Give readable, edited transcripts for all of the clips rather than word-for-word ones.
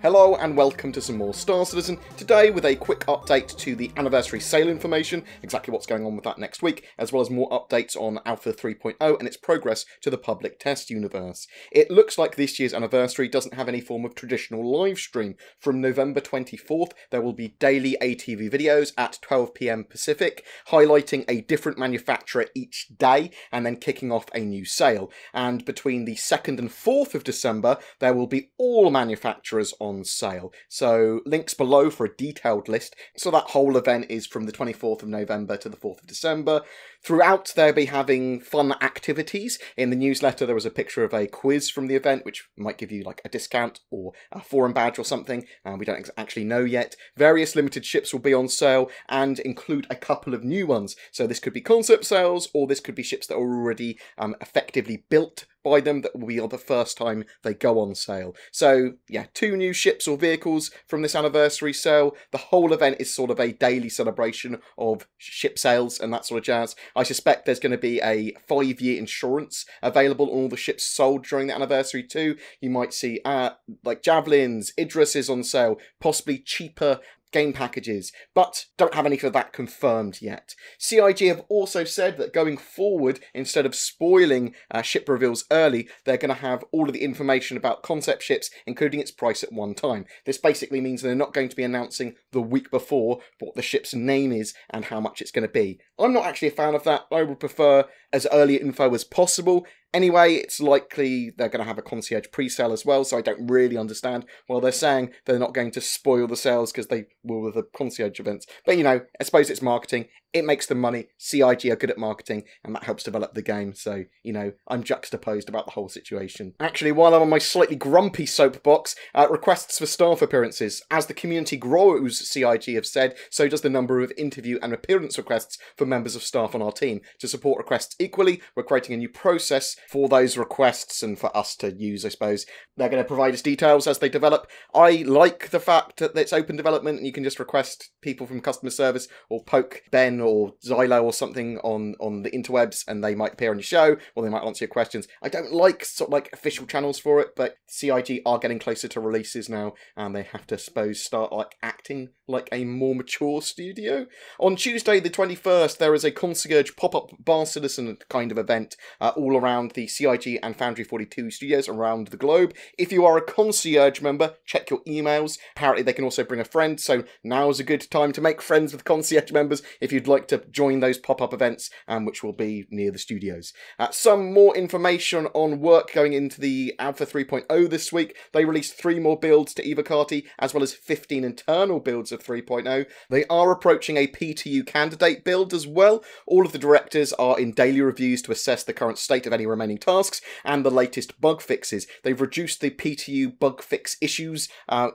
Hello and welcome to some more Star Citizen, today with a quick update to the anniversary sale information, exactly what's going on with that next week, as well as more updates on Alpha 3.0 and its progress to the public test universe. It looks like this year's anniversary doesn't have any form of traditional live stream. From November 24th, there will be daily ATV videos at 12 PM Pacific, highlighting a different manufacturer each day, and then kicking off a new sale. And between the 2nd and 4th of December, there will be all manufacturers on sale. So links below for a detailed list. So that whole event is from the 24th of November to the 4th of December. Throughout, they'll be having fun activities. In the newsletter, there was a picture of a quiz from the event, which might give you like a discount or a forum badge or something. We don't actually know yet. Various limited ships will be on sale and include a couple of new ones. So this could be concept sales, or this could be ships that are already effectively built by them that will be the first time they go on sale. So yeah, 2 new ships or vehicles from this anniversary sale. The whole event is sort of a daily celebration of ship sales and that sort of jazz. I suspect there's going to be a 5-year insurance available on all the ships sold during the anniversary too. You might see like Javelins, Idris is on sale, possibly cheaper game packages, but don't have any of that confirmed yet. CIG have also said that going forward, instead of spoiling ship reveals early, they're going to have all of the information about concept ships, including its price at one time. This basically means they're not going to be announcing the week before what the ship's name is and how much it's going to be. I'm not actually a fan of that. I would prefer as early info as possible. Anyway, it's likely they're going to have a concierge pre-sale as well, so I don't really understand why they're saying they're not going to spoil the sales because they will with the concierge events. But, you know, I suppose it's marketing. It makes them money. CIG are good at marketing, and that helps develop the game. So, you know, I'm juxtaposed about the whole situation. Actually, while I'm on my slightly grumpy soapbox, requests for staff appearances. As the community grows, CIG have said, so does the number of interview and appearance requests for members of staff on our team. To support requests equally, we're creating a new process for those requests and for us to use, I suppose. They're going to provide us details as they develop. I like the fact that it's open development and you can just request people from customer service or poke Ben or Xylo or something on the interwebs and they might appear on your show or they might answer your questions. I don't like sort of like official channels for it, but CIG are getting closer to releases now and they have to, suppose, start like acting like a more mature studio. On Tuesday the 21st, there is a concierge pop-up bar citizen kind of event all around the CIG and Foundry 42 studios around the globe. If you are a concierge member, check your emails. Apparently they can also bring a friend, so now is a good time to make friends with concierge members if you'd like to join those pop-up events, which will be near the studios. Some more information on work going into the Alpha 3.0 this week. They released 3 more builds to Evocati, as well as 15 internal builds of 3.0. They are approaching a PTU candidate build as well. All of the directors are in daily reviews to assess the current state of any remaining tasks and the latest bug fixes. They've reduced the PTU bug fix issues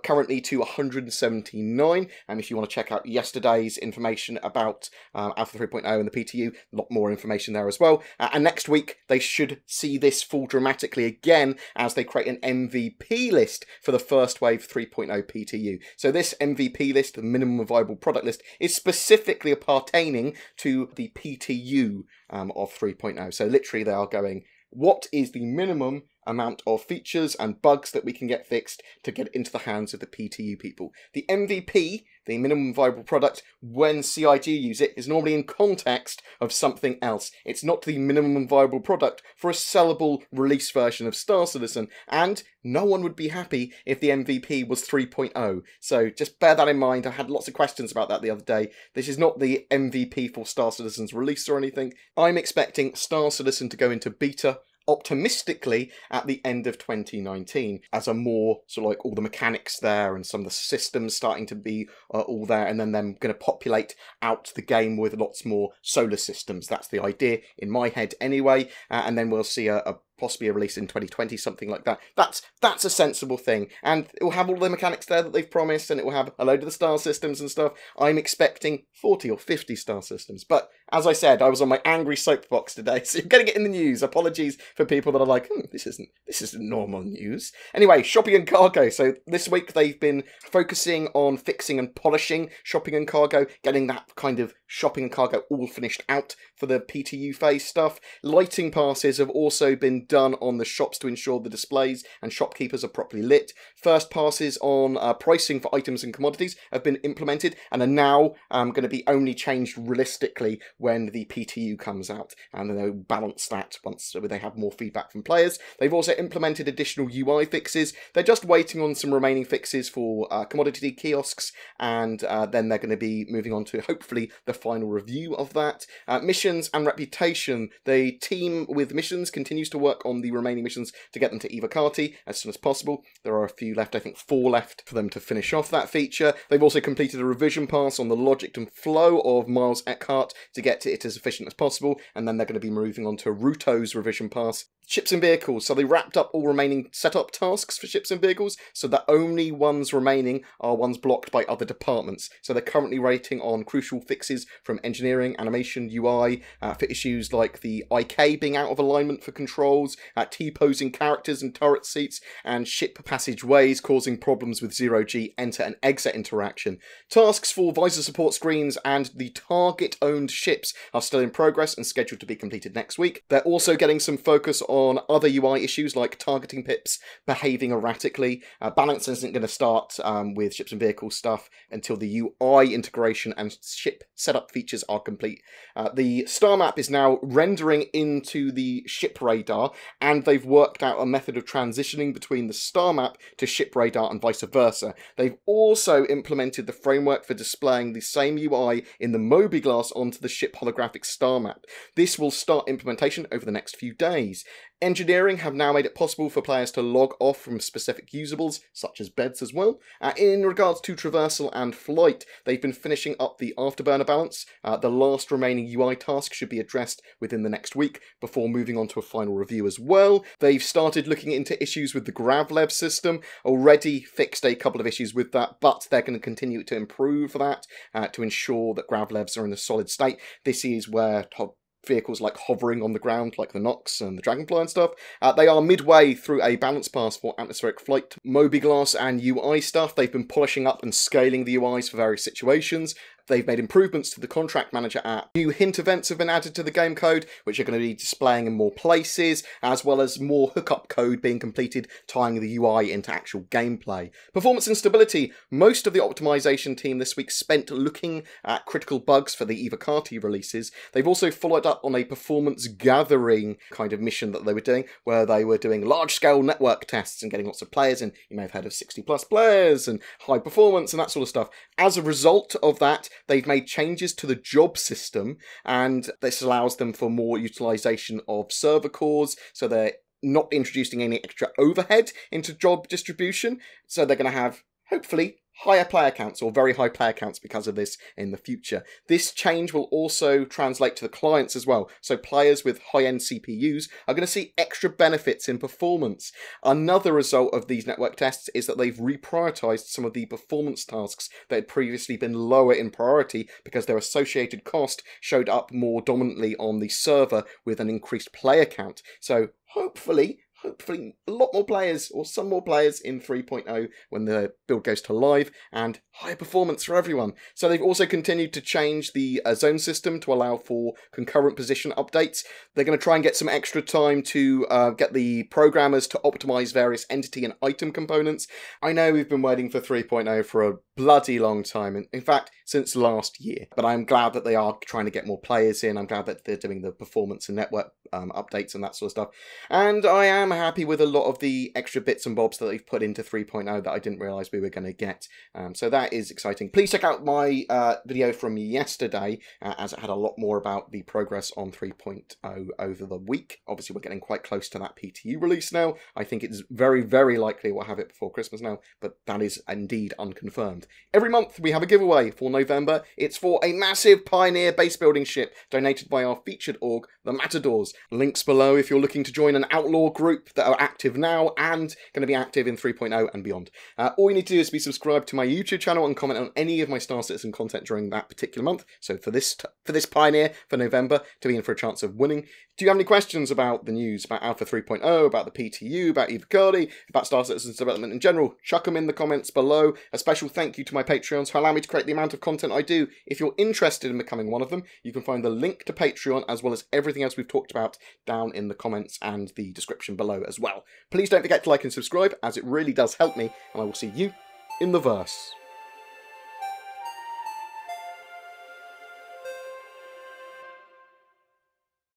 currently to 179, and if you want to check out yesterday's information about Alpha 3.0 and the PTU, a lot more information there as well. And next week they should see this fall dramatically again as they create an MVP list for the first wave 3.0 PTU. So this MVP list, the minimum viable product list, is specifically pertaining to the PTU of 3.0. So literally they are going, what is the minimum amount of features and bugs that we can get fixed to get into the hands of the PTU people? The MVP, the minimum viable product, when CIG use it, is normally in context of something else. It's not the minimum viable product for a sellable release version of Star Citizen, and no one would be happy if the MVP was 3.0. So just bear that in mind. I had lots of questions about that the other day. This is not the MVP for Star Citizen's release or anything. I'm expecting Star Citizen to go into beta optimistically at the end of 2019 as a more sort of like all the mechanics there and some of the systems starting to be all there, and then them going to populate out the game with lots more solar systems. That's the idea in my head anyway, and then we'll see possibly a release in 2020, something like that. That's a sensible thing, and it will have all the mechanics there that they've promised, and it will have a load of the star systems and stuff. I'm expecting 40 or 50 star systems, but as I said, I was on my angry soapbox today, so you're going to get in the news. Apologies for people that are like, this isn't normal news. Anyway, shopping and cargo. So this week they've been focusing on fixing and polishing shopping and cargo, getting that kind of shopping and cargo all finished out for the PTU phase stuff. Lighting passes have also been done on the shops to ensure the displays and shopkeepers are properly lit. First passes on pricing for items and commodities have been implemented and are now going to be only changed realistically when the PTU comes out, and then they'll balance that once they have more feedback from players. They've also implemented additional UI fixes. They're just waiting on some remaining fixes for commodity kiosks, and then they're going to be moving on to hopefully the final review of that. Missions and reputation. The team with missions continues to work on the remaining missions to get them to Evocati as soon as possible. There are a few left, I think 4 left for them to finish off that feature. They've also completed a revision pass on the logic and flow of Miles Eckhart to get it as efficient as possible, and then they're going to be moving on to Ruto's revision pass. Ships and vehicles. So they wrapped up all remaining setup tasks for ships and vehicles, so the only ones remaining are ones blocked by other departments. So they're currently waiting on crucial fixes from engineering, animation, UI, for issues like the IK being out of alignment for controls, T-posing characters and turret seats, and ship passageways causing problems with zero-G enter and exit interaction. Tasks for visor support screens and the target-owned ships are still in progress and scheduled to be completed next week. They're also getting some focus on other UI issues like targeting pips behaving erratically. Balance isn't going to start with ships and vehicles stuff until the UI integration and ship setup features are complete. The star map is now rendering into the ship radar, and they've worked out a method of transitioning between the star map to ship radar and vice versa. They've also implemented the framework for displaying the same UI in the Mobiglass onto the ship holographic star map. This will start implementation over the next few days. Engineering have now made it possible for players to log off from specific usables, such as beds as well. In regards to traversal and flight, they've been finishing up the afterburner balance. The last remaining UI task should be addressed within the next week before moving on to a final review as well. They've started looking into issues with the Gravlev system, already fixed a couple of issues with that, but they're going to continue to improve that to ensure that Gravlevs are in a solid state. This is where vehicles like hovering on the ground, like the Nox and the Dragonfly and stuff. They are midway through a balance pass for atmospheric flight, Mobiglass and UI stuff. They've been polishing up and scaling the UIs for various situations. They've made improvements to the Contract Manager app. New hint events have been added to the game code, which are going to be displaying in more places, as well as more hookup code being completed, tying the UI into actual gameplay. Performance and stability. Most of the optimization team this week spent looking at critical bugs for the Evocati releases. They've also followed up on a performance gathering kind of mission that they were doing, where they were doing large-scale network tests and getting lots of players, and you may have heard of 60+ players and high performance and that sort of stuff. As a result of that, they've made changes to the job system, and this allows them for more utilization of server cores, so they're not introducing any extra overhead into job distribution, so they're going to have, hopefully, higher player counts or very high player counts because of this in the future. This change will also translate to the clients as well. So players with high-end CPUs are going to see extra benefits in performance. Another result of these network tests is that they've reprioritized some of the performance tasks that had previously been lower in priority because their associated cost showed up more dominantly on the server with an increased player count. So hopefully a lot more players, or some more players in 3.0 when the build goes to live, and higher performance for everyone. So they've also continued to change the zone system to allow for concurrent position updates. They're going to try and get some extra time to get the programmers to optimize various entity and item components. I know we've been waiting for 3.0 for a bloody long time, in fact since last year, but I'm glad that they are trying to get more players in. I'm glad that they're doing the performance and network updates and that sort of stuff, and I am happy with a lot of the extra bits and bobs that they've put into 3.0 that I didn't realise we were going to get, so that is exciting. Please check out my video from yesterday, as it had a lot more about the progress on 3.0 over the week. Obviously we're getting quite close to that PTU release now. I think it's very, very likely we'll have it before Christmas now, but that is indeed unconfirmed. Every month we have a giveaway for November. It's for a massive Pioneer base building ship donated by our featured org, the Matadors. Links below if you're looking to join an outlaw group group that are active now and going to be active in 3.0 and beyond. All you need to do is be subscribed to my YouTube channel and comment on any of my Star Citizen content during that particular month. So for this Pioneer for November, to be in for a chance of winning. Do you have any questions about the news, about Alpha 3.0, about the PTU, about Eva Curly, about Star Citizen's development in general? Chuck them in the comments below. A special thank you to my Patreons who allow me to create the amount of content I do. If you're interested in becoming one of them, you can find the link to Patreon as well as everything else we've talked about down in the comments and the description below as well. Please don't forget to like and subscribe, as it really does help me, and I will see you in the verse.